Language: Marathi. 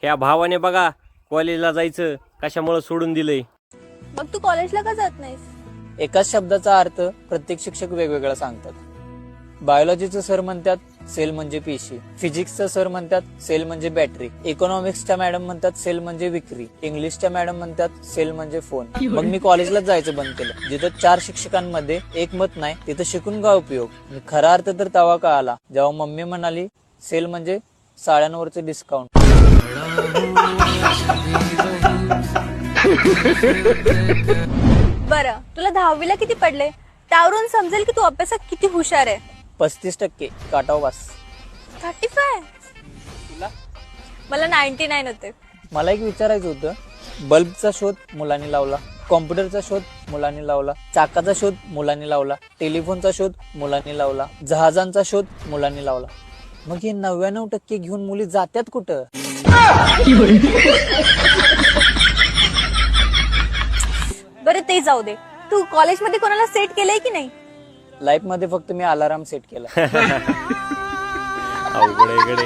ह्या भावाने बघा कॉलेजला जायचं कशामुळे सोडून दिलंय. मग तू कॉलेजला का जात नाहीस? एकाच शब्दाचा अर्थ प्रत्येक शिक्षक वेगवेगळा सांगतात. बायोलॉजीचं सर म्हणतात सेल म्हणजे पेशी, फिजिक्सचं सर म्हणतात सेल म्हणजे बॅटरी, इकॉनॉमिक्सच्या मॅडम म्हणतात सेल म्हणजे विक्री, इंग्लिशच्या मॅडम म्हणतात सेल म्हणजे फोन. मग मी कॉलेजलाच जायचं बंद केलं. जिथं 4 शिक्षकांमध्ये एकमत नाही तिथं शिकून काय उपयोग. खरा अर्थ तर तवा का आला जेव्हा मम्मी म्हणाली सेल म्हणजे साड्यांवरचं डिस्काउंट. बरं, तुला 10वीला किती पडले? त्यावरून समजेल की तू अभ्यासात किती हुशार आहे. 35% काटाव पास. 35? तुला? मला 99 होते. मला एक विचारायचं होतं, बल्बचा शोध मुलांनी लावला, कॉम्प्युटरचा शोध मुलांनी लावला, चाकाचा शोध मुलांनी लावला, टेलिफोनचा शोध मुलांनी लावला, जहाजांचा शोध मुलांनी लावला. मग हे 99% घेऊन मुली जात्यात कुठं? बरं ते जाऊ दे, तू कॉलेजमध्ये कोणाला सेट केलंय की नाही? लाईफ मध्ये फक्त मी अलाराम सेट केला. अवघड आहे गडे.